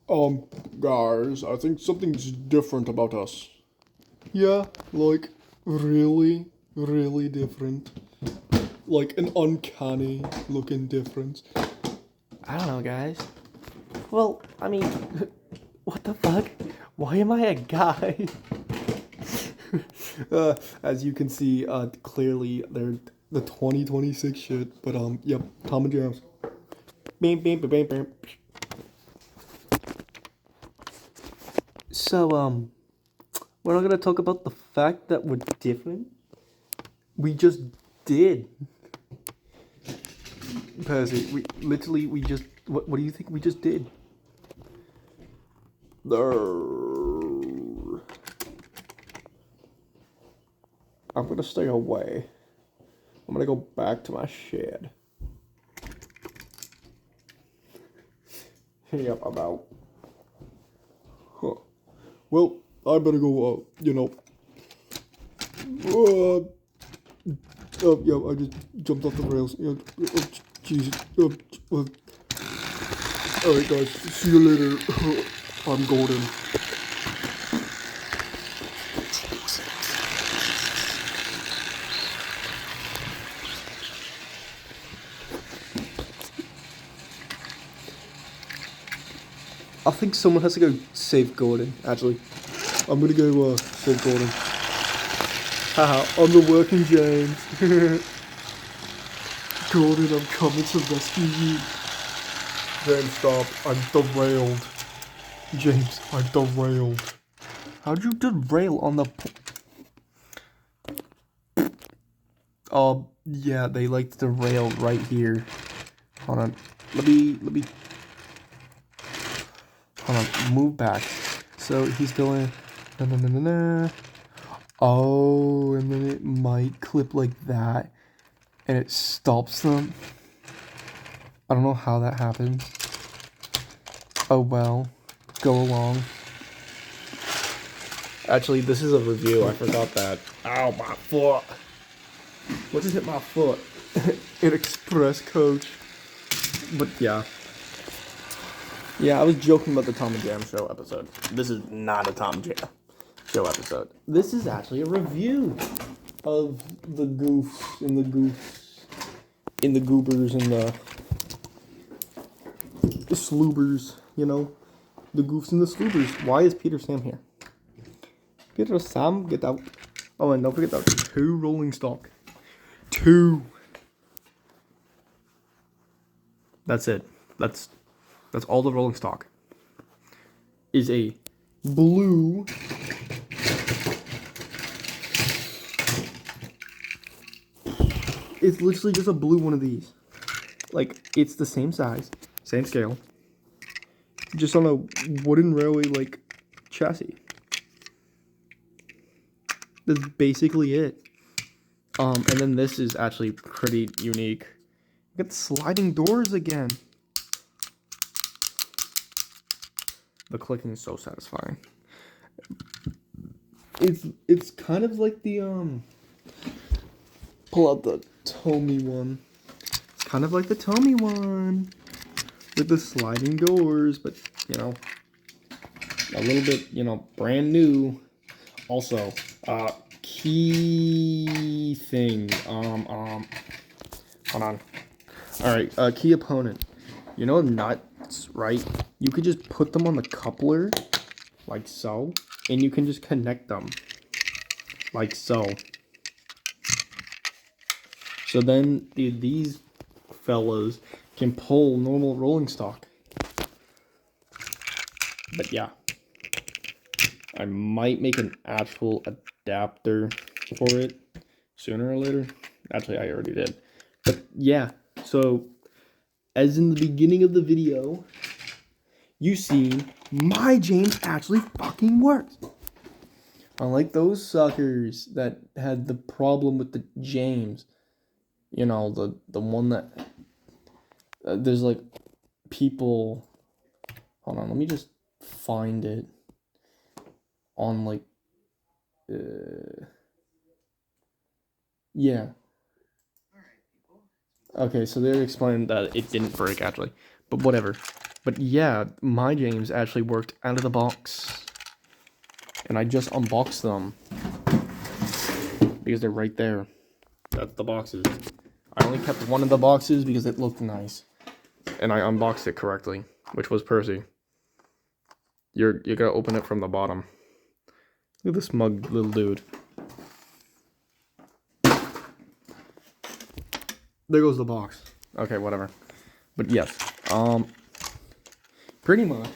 Guys, I think something's different about us. Yeah, like, really, really different. Like, an uncanny looking difference. I don't know, guys. Well, I mean, what the fuck? Why am I a guy? As you can see, clearly they're the 2026 shit. But yep, Tom and James. Beep, beep, beep, beep, beep. So we're not gonna talk about the fact that we're different. We just did. Percy, we just. What do you think we just did? I'm gonna stay away. I'm gonna go back to my shed. Yep, I'm out. Huh. Well, I better go, yeah, I just jumped off the rails. Jesus. Alright, guys, see you later. I'm golden. I think someone has to go save Gordon, actually. I'm gonna go save Gordon. Haha, I'm the working James. Gordon, I'm coming to rescue you. James, stop. I'm derailed. James, I'm derailed. How'd you derail on the... Yeah, they like to derail right here. Hold on. Let me... Hold on, move back. So he's going... Oh, and then it might clip like that. And it stops them. I don't know how that happens. Oh well. Go along. Actually, this is a review. I forgot that. Ow, my foot. What just hit my foot? An express coach. But yeah. Yeah, I was joking about the Tom and Jam show episode. This is not a Tom and Jam show episode. This is actually a review of the goofs and the goobers and the sloobers, you know? The goofs and the sloobers. Why is Peter Sam here? Peter Sam, get out. Oh, and don't forget that 2 rolling stock. 2. That's it. That's all the rolling stock. Is a blue it's literally just a blue one of these. Like, it's the same size, same scale. Just on a wooden railway like chassis. That's basically it. And then this is actually pretty unique. You got the sliding doors again. The clicking is so satisfying. It's kind of like the pull out the Tommy one. It's kind of like the Tommy one with the sliding doors, but you know, a little bit, brand new. Also, key thing. Hold on. All right, key opponent. You know nuts, right? You could just put them on the coupler, like so, and you can just connect them, like so. So then these fellas can pull normal rolling stock. But yeah, I might make an actual adapter for it sooner or later. Actually, I already did. But yeah, so as in the beginning of the video, you see my James actually fucking works. Unlike those suckers that had the problem with the James. You know, the one that there's like people. Hold on, let me just find it on like yeah. Okay, so they explained that it didn't break actually, but whatever. But yeah, my James actually worked out of the box. And I just unboxed them. Because they're right there. That's the boxes. I only kept one of the boxes because it looked nice. And I unboxed it correctly, which was Percy. You gotta open it from the bottom. Look at this smug little dude. There goes the box. Okay, whatever. But yes, pretty much.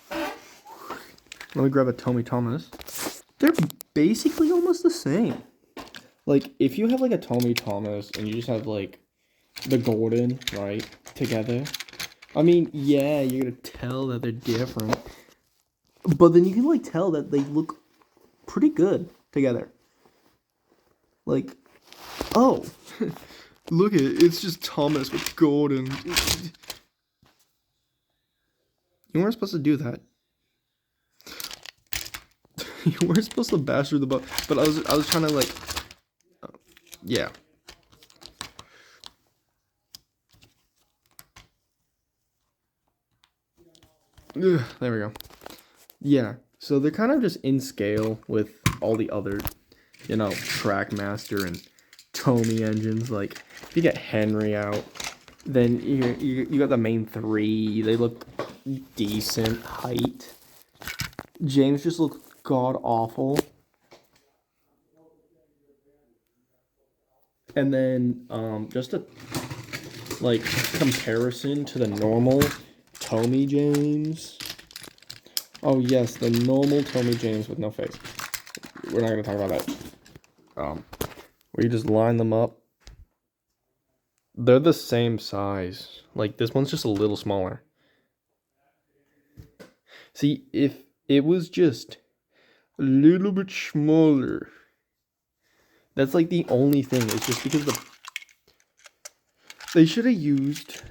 Let me grab a Tommy Thomas. They're basically almost the same. Like, if you have like a Tommy Thomas and you just have like the Gordon, right, together. I mean, yeah, you're gonna tell that they're different. But then you can like tell that they look pretty good together. Like, oh, look at it. It's just Thomas with Gordon. You weren't supposed to do that. You weren't supposed to bash through the butt. But I was trying to like, yeah. Ugh, there we go. Yeah, so they're kind of just in scale with all the other, you know, Trackmaster and Tomy engines. Like, if you get Henry out, then you got the main three. They look decent height. James just looks god awful. And then just a like comparison to the normal Tomy James. Oh yes, the normal Tomy James with no face. We're not gonna talk about that. Where you just line them up. They're the same size. Like, this one's just a little smaller. See, if it was just a little bit smaller, that's like the only thing. It's just because they should have used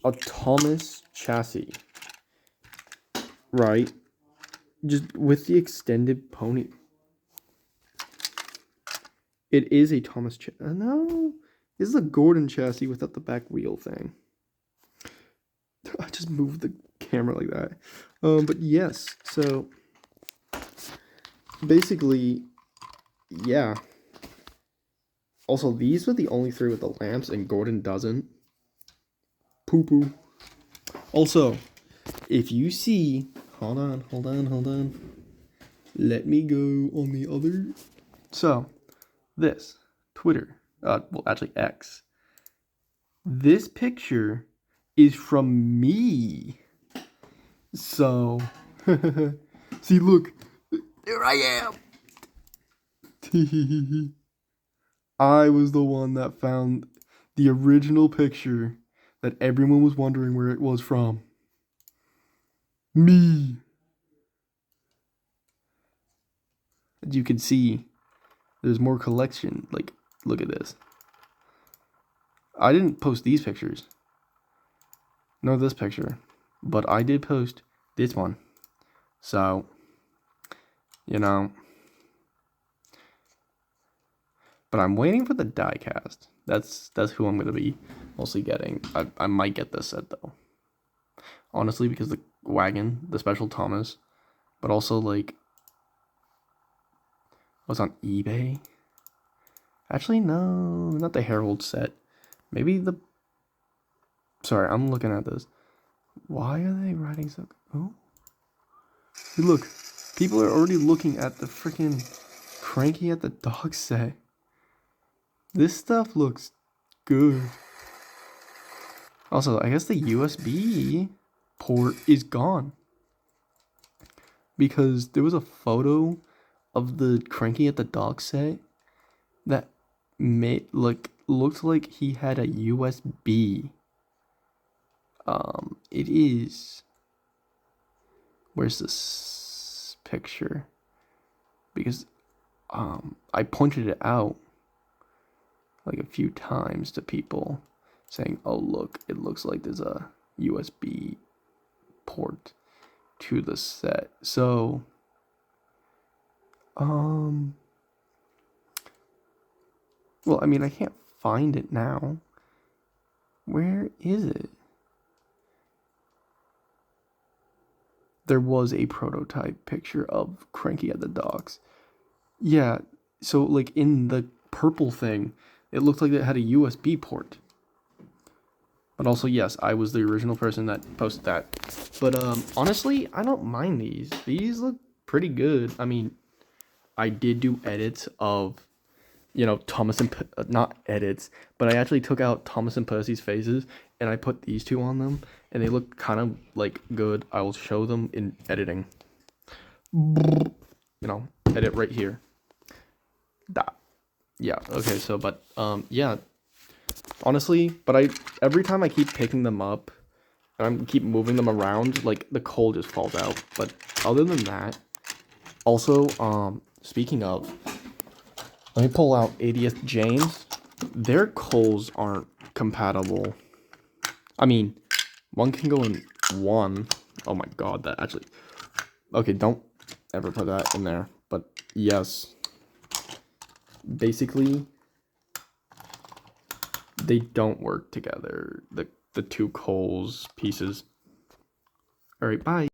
a Thomas chassis, right? Just with the extended pony. It is a Thomas chassis. No, this is a Gordon chassis without the back wheel thing. I just moved the camera like that. But yes, so basically, yeah. Also, these are the only three with the lamps, and Gordon doesn't. Poo-poo. Also, if you see... Hold on. Let me go on the other... So, this. Twitter. Well, actually, X. This picture is from me. So... See, look. There I am. I was the one that found the original picture that everyone was wondering where it was from. Me. As you can see, there's more collection. Like, look at this. I didn't post these pictures, nor this picture, but I did post this one. So, you know. But I'm waiting for the diecast. That's who I'm gonna be mostly getting. I might get this set though. Honestly, because the wagon, the special Thomas, but also like was on eBay. Actually, no, not the Herald set. Maybe the. Sorry, I'm looking at this. Why are they writing so? Oh, hey, look, people are already looking at the freaking Cranky at the Dog set. This stuff looks good. Also, I guess the USB port is gone. Because there was a photo of the Cranky at the Dog set that looked like he had a USB. It is. Where's this picture? Because I pointed it out like a few times to people saying, oh look, it looks like there's a USB port to the set. So well, I mean, I can't find it now. Where is it? there was a prototype picture of Cranky at the docks. Yeah, so like in the purple thing, it looked like it had a USB port. But also, yes, I was the original person that posted that. But honestly, I don't mind these. These look pretty good. I mean, I did do edits of, Thomas and not edits, but I actually took out Thomas and Percy's faces and I put these two on them, and they look kind of like good. I will show them in editing. Edit right here. That. Yeah. Okay. So, but yeah. Honestly, but every time I keep picking them up and I keep moving them around, like the coal just falls out. But other than that, also, speaking of, let me pull out 80th James. Their coals aren't compatible. I mean, one can go in one. Oh my god, that actually. Okay, don't ever put that in there. But yes, basically, they don't work together. The two coals pieces. All right, bye.